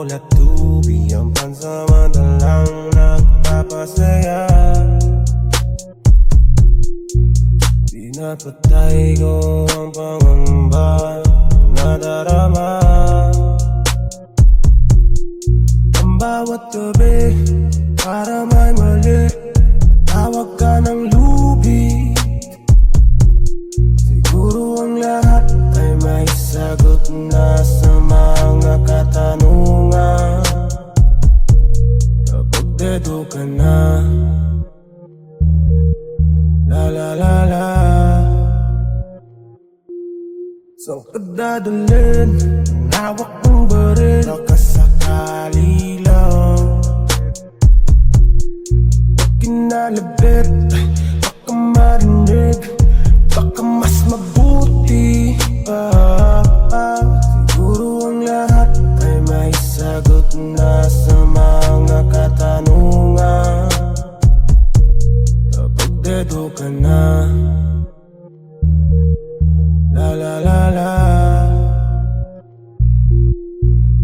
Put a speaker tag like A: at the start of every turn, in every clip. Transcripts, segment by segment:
A: at tubi ang pansamantalang nagpapasaya. Pinapatay ko ang pangamba na darama. Ang bawat gabi para may mali, tawag ka ng lubi. Siguro ang lahat ay may sagot na sa mga katanungan. Kapag dedo ka na, la la la la. Saan ka dadalhin ang hawak mong baril? Baka sakali lang pag kinalabit, baka marinig, baka mas mabuti pa. Siguro ang lahat ay may sagot na sa mga katanungan. Kapag dedo ka na, la la la la.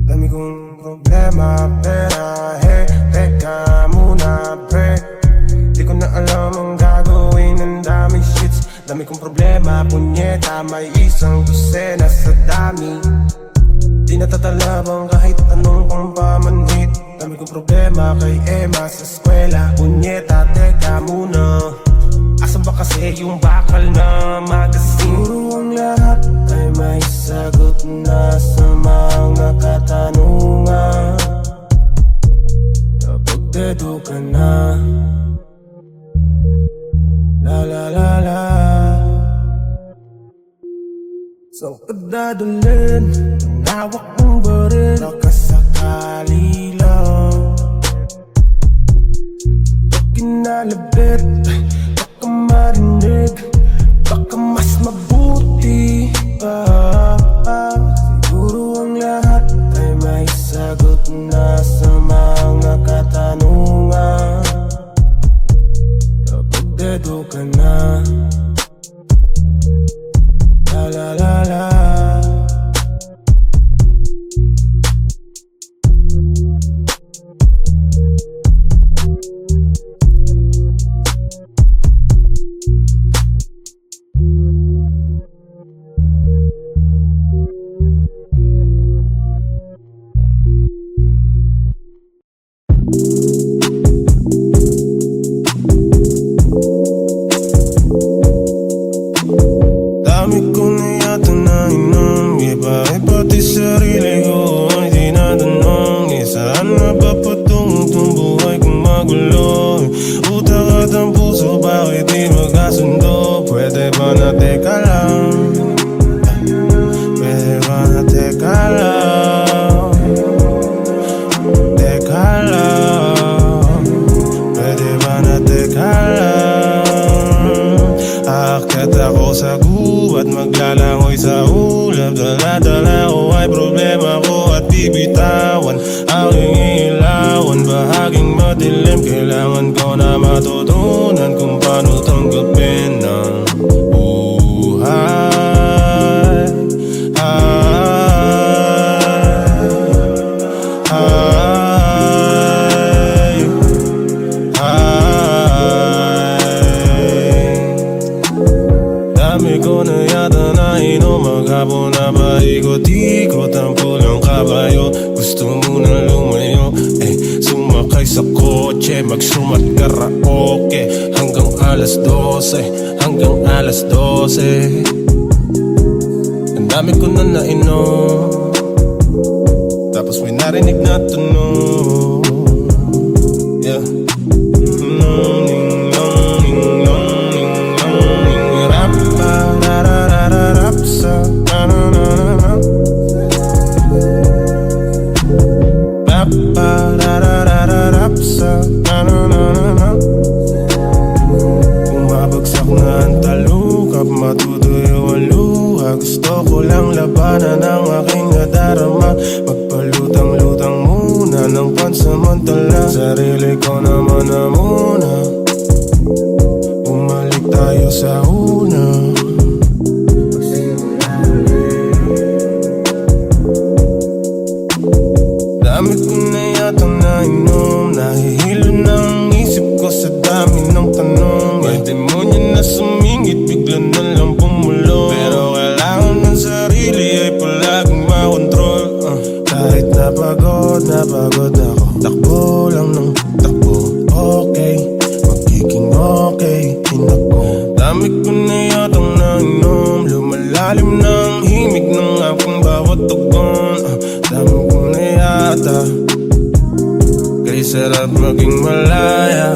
A: Dami kong problema, pera, hey. Teka muna, pre, di ko na alam ang gagawin. Ang dami shits, dami kong problema, punyeta. May isang dosena sa dami, di natatalabang kahit anong pang pamanhit. Dami kong problema kay Emma sa eskwela, punyeta. Teka muna, asan ba kasi yung bakal na magazine? Siguro ang lahat ay may sagot na sa mga katanungan. Kapag dedo ka na, la la la la. Saan ka dadalhin ang hawak mong baril? Baka sakali lang pag kinalabit, baka marinig, baka mas mabuti pa. Siguro ang lahat ay may sagot na sa mga katanungan. Kapag dedo ka na, la la la la. Dami ko na yata na inom, iba pati sarili ko ay tinatanong. Saan na ba patungong tong buhay kong magulo? Utak at ang puso, bakit di magkasundo? Pwede ba na teka lang? Pwede ba na teka lang? Teka lang. Pwede ba na teka lang? Aakyat ako sa gubat, maglalangoy sa ulap. Dala-dala ko ay problema ko at bibitawan. Aking ilawan, bahaging madilim. Kailangan ko na matutunan kung paano tanggapin ang buhay. Dami ko na yata na inom, maghapon na paikot-ikot ang pulang kabayo. Gusto mo na lumayo, sumakay sa kotse, magsumat karaoke hanggang alas 12, hanggang alas 12. Ang dami ko na nainom, tapos may narinig na tunog, yeah. Bumabagsak na ang talukap, matutuyo ang luha. Gusto ko lang labanan ang aking nadarama. Magpalutang-lutang muna ng pansamantala. Sarili ko naman na muna, bumalik tayo sa una. Dami laging makontrol. Kahit napagod ako, takbo lang ng takbo. Okay, magiging okay din ako. Dami ko na yatang nainom, lumalalim ng himig ng aking bawat tugon. Dami ko na yata, kay sarap maging malaya.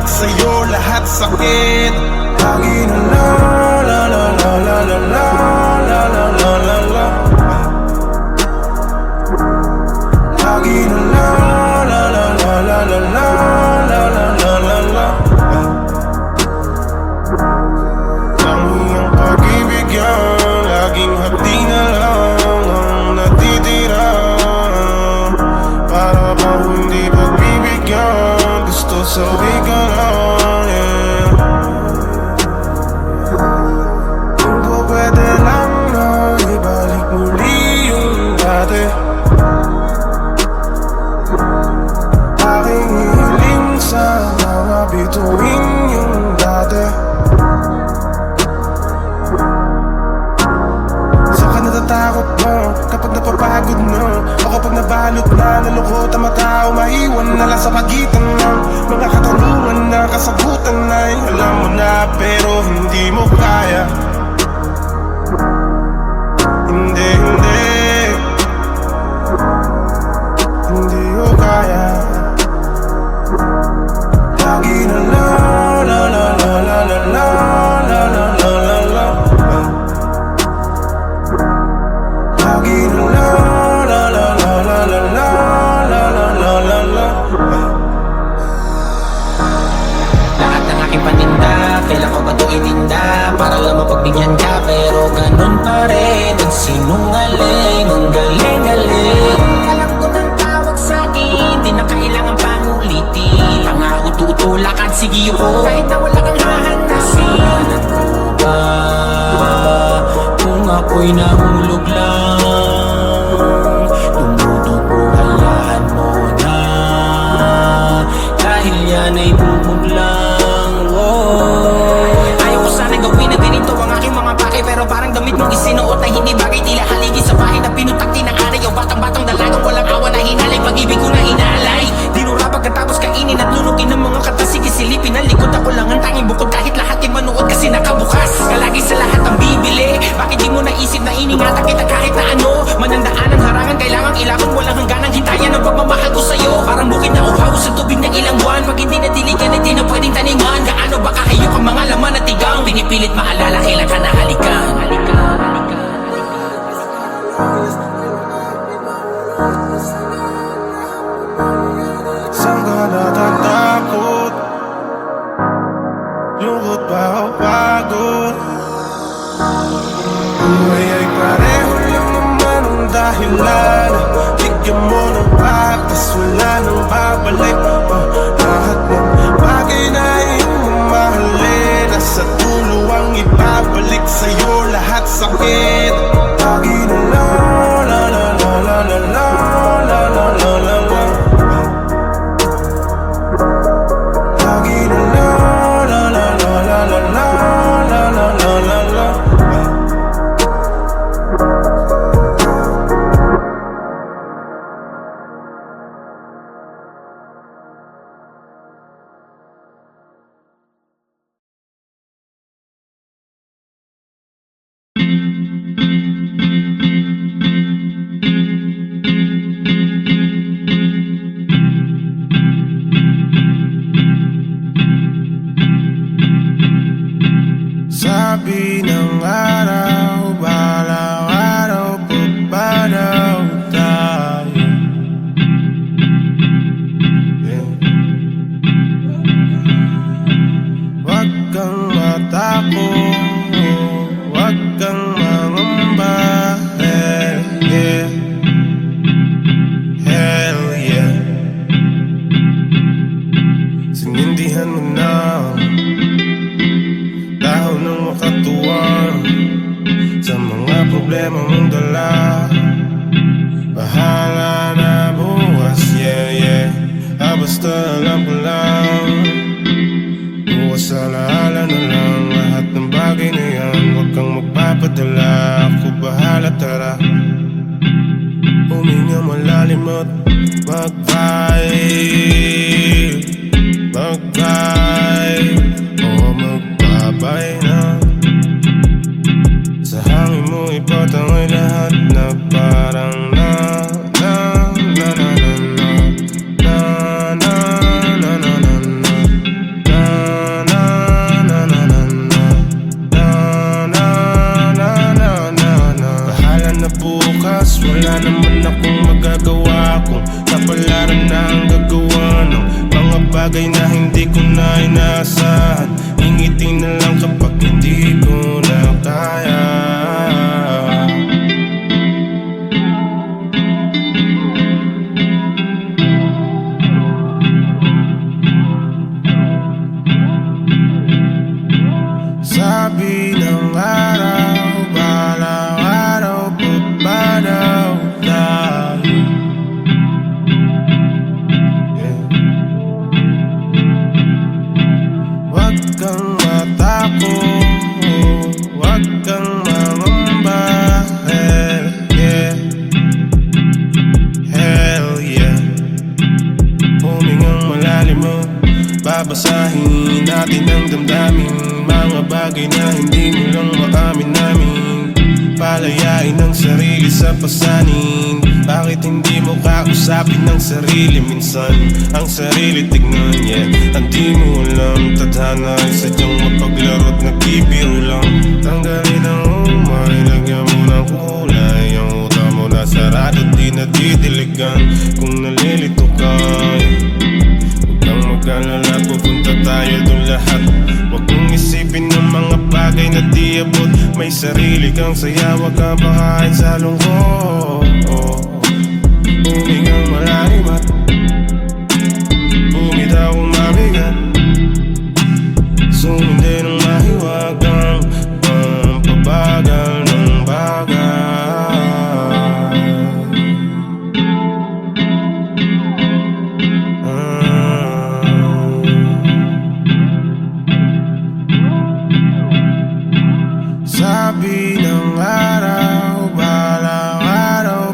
A: Sa'yo lahat sakit. Lagi na la la la la la la la la la la la la. Lagi na la la la la la la la la la la la la. Ang iyong pag-ibig yan, laging hapdi na lang ang natitira. Para ba hindi pagbibigyan, gusto sabi ka lang, yeah. Kung po pwede lang na ibalik muli yung dati, aking hiling sa mga bituin yung dati. Saan ka natatakot mo kapag napapagod mo? O kapag nabalot na nalungkot ang matao, maiwan na lang sa pagitan ng mga katanungan na kasagutan ay alam mo na pero hindi mo kaya. Hindi, hindi, hindi ko kaya. Lagi na la la la la la la la la la la la la. Lagi na la la la la la la la la la la la la.
B: Lahat ng aking paninda, kailan ko ba ito ininda? Para lang mapagbigyan ka, pero ganun pa rin. Nagsinungaling, ang galing-galing. Alam ko ng tawag sa'kin, di na kailangan pang ulitin. Pangako tutulakan, sige ko, kahit na wala kang hahanapin. Ano ba kung ako'y nahulog lang? Tumutubo, hayaan mo na, dahil yan ay bubog lang. Ayaw ko sana gawin na ganito ang aking mga bagay, pero parang damit mong isinuot na hindi bagay. Tila haligi sa bahay na pinutak tinaaray. O batang-batang dalagang walang awa na hinalay. Pag-ibig ko na inalay, dinura pagkatapos kainin at lunukin ng mga kata. Sige silipin ang likod tanging bukod kahit lahat ay manood kasi nakabukas ka lagi sa lahat ang bibili. Bakit di mo naisip na iningatan kita kahit na ano manandaan ang harangan, kailangang ilaban, walang hangganang hintayan ang pagmamahal ko sa'yo. Parang bukid na uhaw sa tubig ng ilang buwan, pag hindi nadiligan ay di na pwedeng taniman. Gaano ba kahayok ang mga laman at tigang pinipilit maalala kailan ka nahalikan.
A: Saan ka natatakot? Lungkot ba o pagod? Buhay ay pareho lang naman ang dahilan. Bigyan mo ng patas, wala nang babalik. Lahat ng bagay na iyong mamahalin, nasa dulo ang ibabalik sa'yo lahat sakit. Lagi na la la la la la la la la la la la la. Lagi na la la la la la la la la la la la la. Sabi ng araw, balang araw, pagpanaw tayo. Huwag kang matakot, huwag kang mangamba. Hell yeah. Sinindihan mo na dahon ng makatuwang sa mga problema mong dala. Bahala na bukas, yeah, yeah. Basta alam ko lang, bukas alaala na lang lahat ng bagay na yan. Huwag kang magpapadala, ako bahala, tara. Huminga malalim at mag-vibe, mag-vibe, o magbabay na. Sa hangin mo ipatangay lahat na parang na na na na na na na na na na na na na na. Bahala na bukas, wala naman akong magagawa kung kapalaran na ang gagawa ng mga bagay na hindi ko na inaasahan. Ingiti na lang kapag hindi ko na kaya. Sabi ng araw, balang araw, pagpanaw tayo. Huwag kang matakot, huwag kang mangamba. Hell yeah, hell yeah. Humingang malalim mo, babasahin natin ang damdamin. Mga bagay na hindi mo lang maamin namin. Palayain ang sarili sa pasanin. Bakit hindi mo kausapin ng sarili minsan? Ang sarili tignan, yeah. Hindi mo alam, tadhana ay sadyang mapaglaro't nagbibiro lang. Tanggalin ang umay, lagyan mo ng kulay. Ang utak mo na sarado, di nadidiligan. Kung nalilito ka, huwag kang mag-alala, pupunta tayo dun lahat. Huwag kong isipin ng mga bagay na di abot. May sarili kang saya, huwag kang pakain sa lungkot. Humingang malalim at bumitaw kung mabigat. Sumindi ng mahiwagang pampabagal ng bagay. Sabi ng araw, balang araw,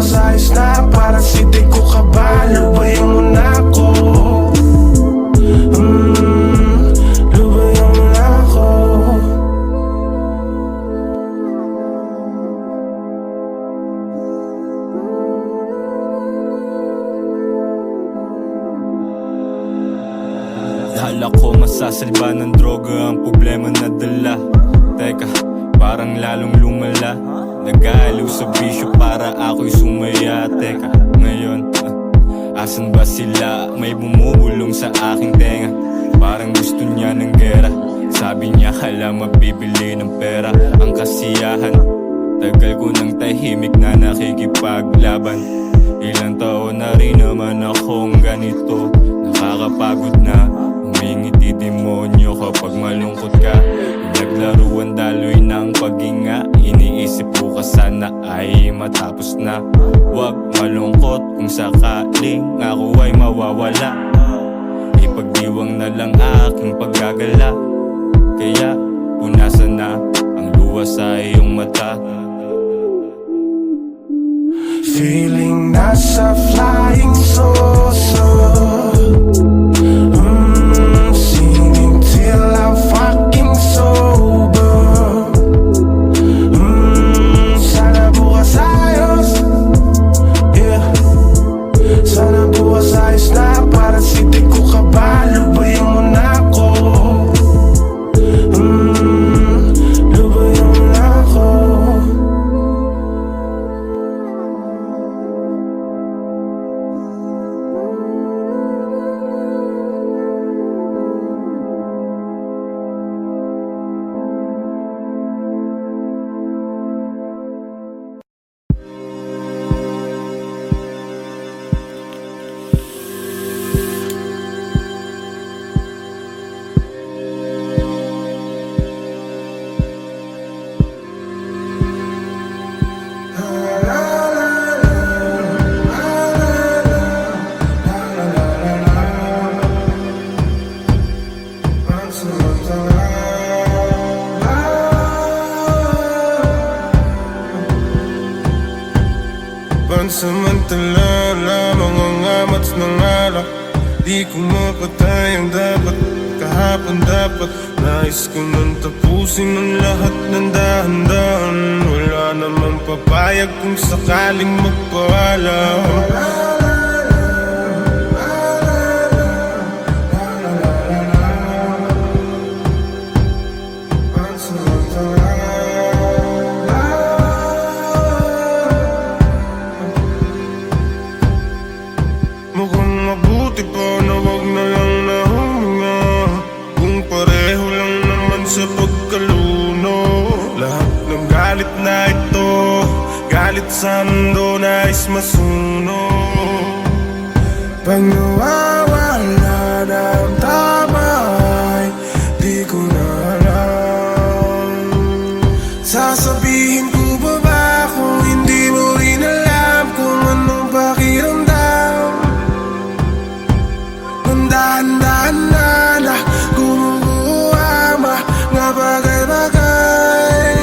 A: bukas ayos na, para si di ko kabalo. Lubayan mo na ako, lubayan mo na ako.
C: Akala ko masasalba ng droga ang problema na dala. Teka, parang lalong lumala. Nag-aaliw sa bisyo para ako'y sumaya. Teka, ngayon, asan ba sila? May bumubulong sa aking tenga. Parang gusto niya ng gera. Sabi niya kala mabibili ng pera ang kasiyahan. Tagal ko ng tahimik na nakikipaglaban. Ilang taon na rin naman akong ganito. Nakakapagod na, humingiti demonyo kapag malungkot ka. Naglaruan daloy ng paghinga. Iniisip ko ka sana ay matapos na. Huwag malungkot kung sakaling ako ay mawawala. Ipagdiwang na lang aking paggagala. Kaya punasan na ang luha sa iyong mata.
A: Feeling nasa flying saucer, singing till I'm fucking sober. Sana bukas ayos, yeah. Sana bukas ayos na, para si di ko kabalo. Lubayan mo na ako, lubayan mo na ako. Pansamantala lamang ang amats ng alak. Di ko mapatay ang dapat, kahapon dapat. Nais ko nang tapusin ang lahat ng dahan-dahan. Wala namang papayag kung sakaling magpaalam. Mukhang mabuti pa na wag na lang na huminga, kung pareho lang naman sa pagkaluno. Lahat ng galit na ito, galit sa mundo, nais masunog. Pag nawawala na ang tama ay di ko na alam. Sasabihin ko ba ba kung hindi mo rin alam kung anong pakiramdam? Dahan-dahan na gumuguha mga bagay-bagay.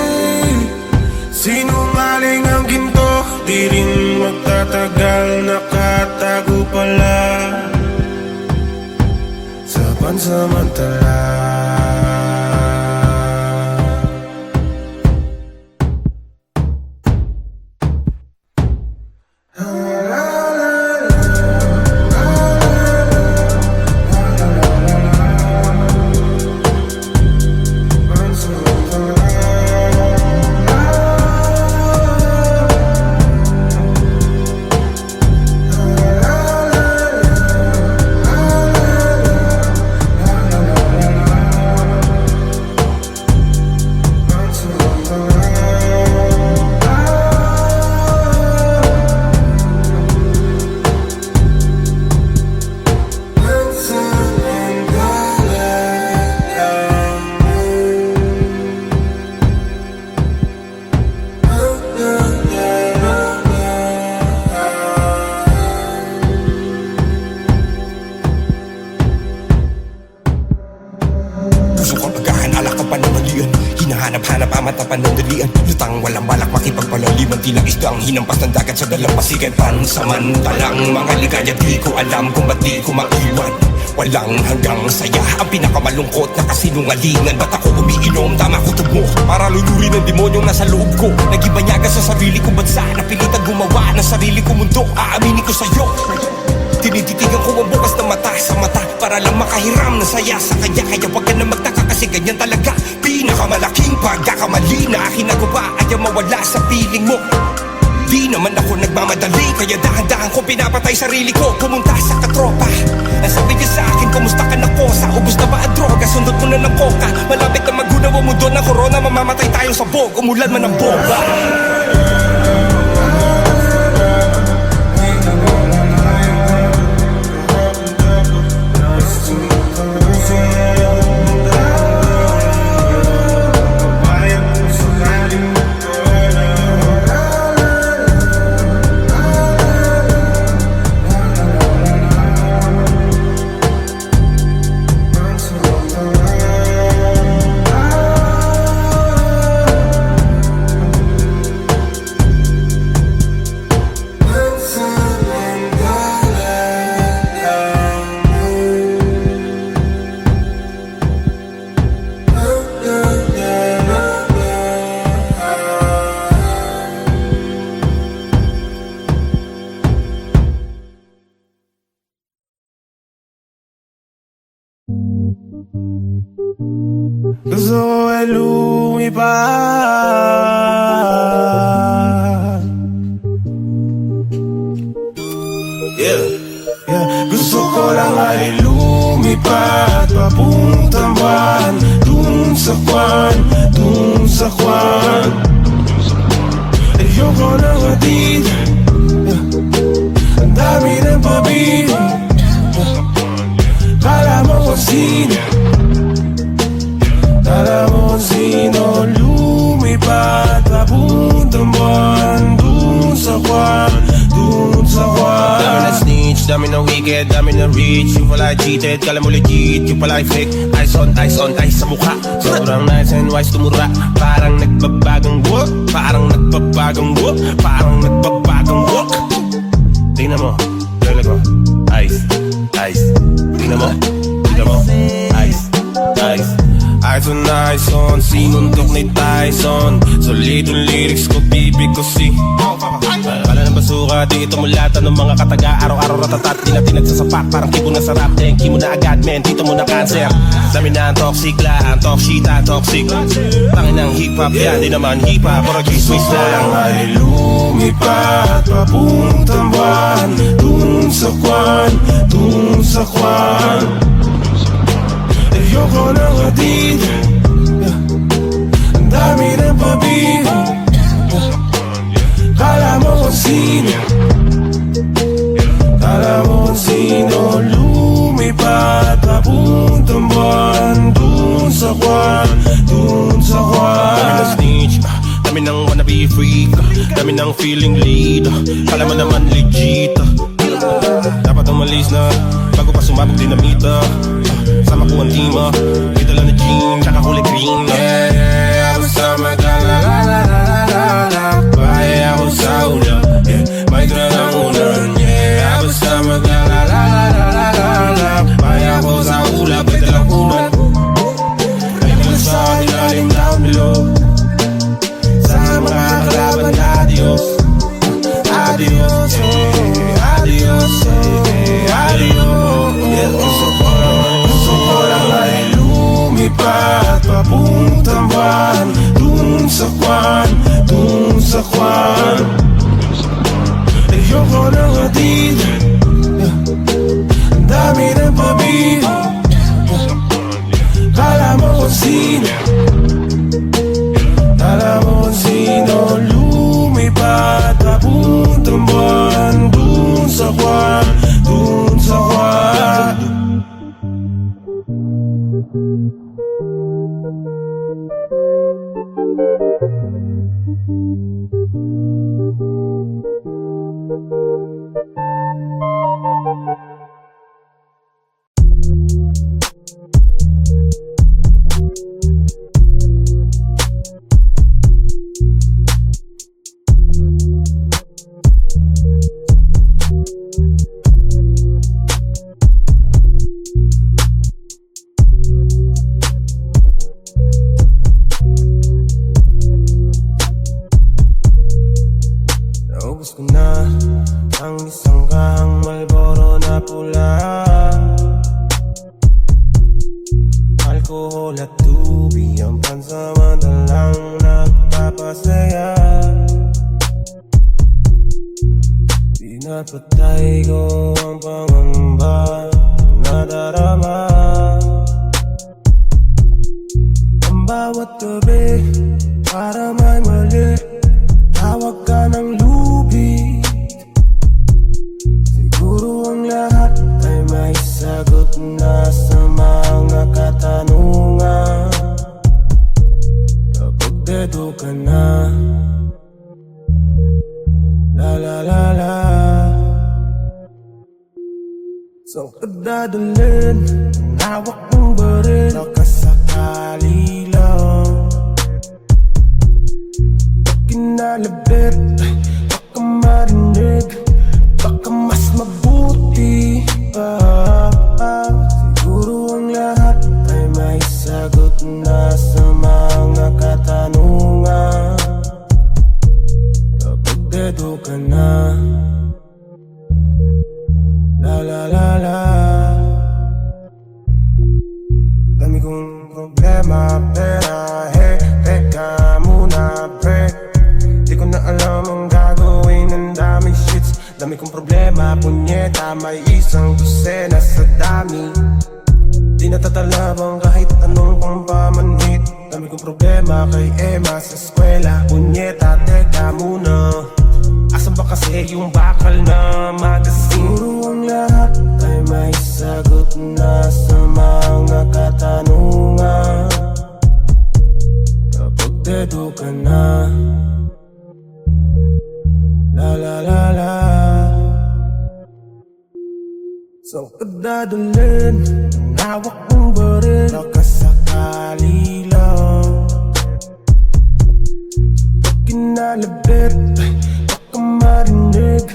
A: Sinungaling ang ginto, di rin magtatagal, nakatago pala sa pansamantala.
D: Hinahanap-hanap amat na panandalian. Lutang walang balak makipagpalaliman. Tila isdang hinampas ng dagat sa dalampasigan. Pansamantalang mga ligaya, di ko alam kung ba't di ko maiwan. Walang hanggang saya, ang pinakamalungkot na kasinungalingan. Ba't ako umiinom, tama ko tugmo para lulurin ng demonyong nasa loob ko. Nagibanyaga sa sarili kong bansa, napilitan gumawa ng sarili kong mundo. Aaminin ko sa'yo, tinititigan ko ang bukas ng mata sa mata para lang makahiram ng saya sa kanya. Kaya wag ka na magtaka kasi ganyan talaga. Pinakamalaking pagkakamali na aking nagawa, ayaw mawala sa piling mo. Di naman ako nagmamadali, kaya dahan-dahan ko pinapatay sarili ko. Pumunta sa katropa, ang sabi niya sa akin, kumusta ka na po? Sa ubus na ba ang droga? Sundot mo na ng coca. Malapit na magunaw ang mundo ng corona, mamamatay tayo sa bog, umulan man ang bomba.
A: Gusto ko ay lumipat. Gusto ko lang ay lumipat papuntang buwan, dun sa kwan, dun sa kwan. Ayoko ng atid, ang dami ng pabili. Kala mo kung sino, kala mo kung sino. Lumipat papuntang buwan, dun sa kwan, dun sa kwan.
E: Dami na snitch, dami na wicked, dami na rich. Yung pala cheated, kala mo legit. Yung pala fake, eyes on ice sa mukha. Sobrang nice and wise tumura. Parang nagbabagang walk, parang nagbabagang walk, parang nagbabagang walk. Tingnan mo, tingnan mo, ice. Tingnan mo, ice. Eyes on, sinundok ni Tyson. Solid yung lyrics ko, bibig ko si kala ng basuka, dito mulata ng mga kataga. Araw-araw ratatat, di natin nagsasapak. Parang kibo na sarap, thank mo na agad, men. Dito mo na cancer. Dami na ang toxic la, ang toxita, toxic. Tangin ng hip-hop, yan di naman hip-hop. Or gismis lang
A: ay lumipat papuntang buwan, dun sa kwan, dun sa kwan. Ayoko ng atid, ang dami ng pabili. Kala mo kung sino, kala mo kung sino. Lumipat papuntang buwan, dun sa kwan, dun sa kwan.
E: Dami ng snitch, dami ng wannabe freak, dami ng feeling lead. Kala mo naman legit, dapat umalis na bago pa sumabog dinamita. Sama ko ang team, may dala na jean, tsaka kulay green.
A: Basta maglalalalalala, bahay ako sa ula, may tralang ulan. Basta maglalalalalala, bahay ako sa ula, may tralang ulan. Ay sa ilalim down below, sa mga kalaban, adios, adios, adios, adios. Gusto ko lang ay lumipat papuntang buwan, dun sa kwan, dun sa kwan. Ayoko ng atid, ang dami ng pabili. Kala mo kung sino, kala mo kung sino. Lumipat papuntang buwan, dun sa kwan, dun sa kwan. ang isang kahang Marlboro na pula. Alkohol at tubig ang pansamantalang nagpapasaya. Pinapatay ko ang pangamba na darama. Ang bawat gabi para may mali, tawag ka ng lubid. Siguro ang lahat ay may sagot na sa mga katanungan. Kapag dedo ka na, la la la la. Saan ka dadalhin? Ang hawak mong baril, baka sakali lang. Pag kinalabit, baka marinig, baka mas mabuti pa. Siguro ang lahat ay may sagot na sa mga katanungan. Kapag dedo ka na, la la la la. Dami kong problema, pera, hey, teka muna, pre. Di ko na alam ang gagawin, ang dami shits. Dami kong problema, punyeta, may isang dosena sa dami. Di natatalabang kahit anong pampamanhit. Dami kong problema kay Emma sa eskwela. Punyeta, teka muna, asan ba kasi yung bakal na magazine? Siguro ang lahat ay may sagot na sa mga katanungan. Kapag dedo ka na, la la la la. Saan ka dadalhin? Ang hawak mong baril, baka sakali lang. Pag kinalabit, baka marinig,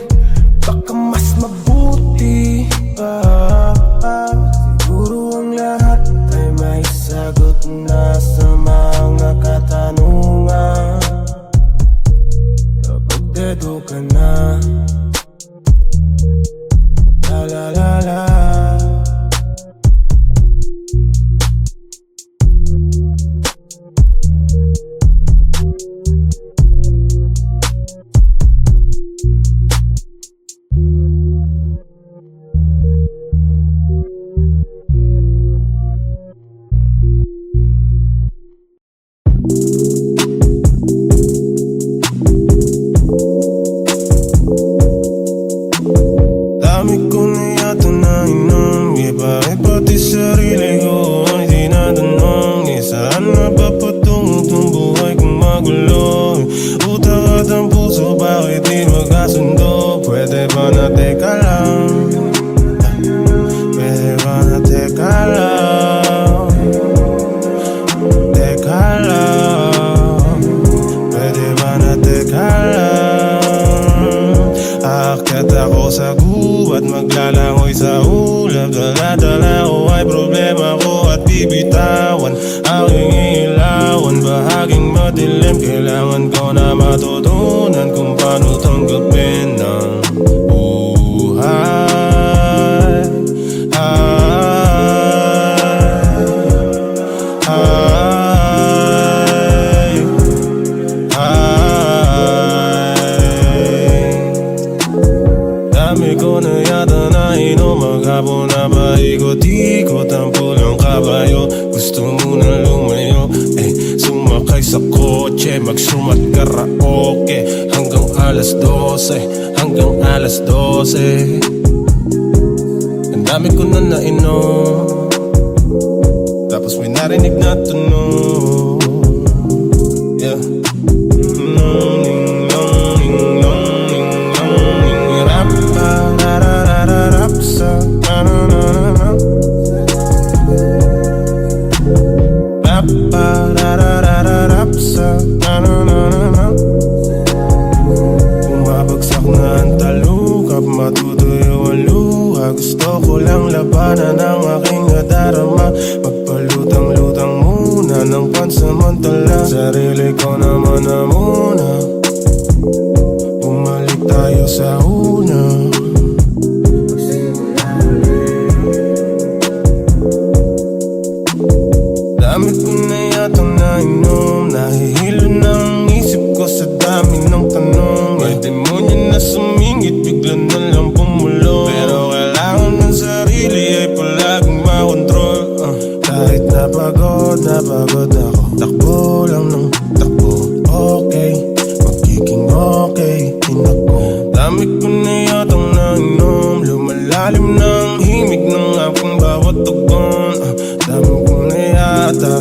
A: baka mas mabuti pa. Siguro ang lahat ay may sagot na sa mga katanungan. Kapag dedo ka na, la la la la. Dami ko na yata na inom, pati sarili ko ay tinatanong. Saan na ba patungo itong buhay kong magulo? Utak at ang puso, bakit di magkasundo? Pwede ba na teka lang? Pwede ba na teka lang? Teka lang. Pwede ba na teka lang? Aakyat ako sa gubat, maglalangoy sa ulap. Dala-dala ko ay problema ko at bibitawan. Aking ilawan, bahaging madilim. Kailangan ko na matutunan kung paano tanggapin ang buhay. Dami ko na yata na inom, maghapon na paikot-ikot ang pulang kabayo. Gusto mo na lumayo, sumakay sa kotse, magsumat karaoke hanggang alas 12, hanggang alas 12. Ang dami ko na nainom, tapos may narinig na tunog, yeah. Bumabagsak na ang talukap, matutuyo ang luha. Gusto ko lang labanan ang aking nadarama. Magpalutang-lutang muna ng pansa
E: na yatang nainom, lumalalim ng himig ng aking bawat tugon. Dami ko na yata,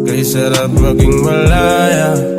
E: kay sarap maging malaya.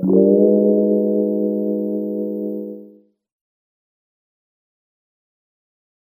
F: you.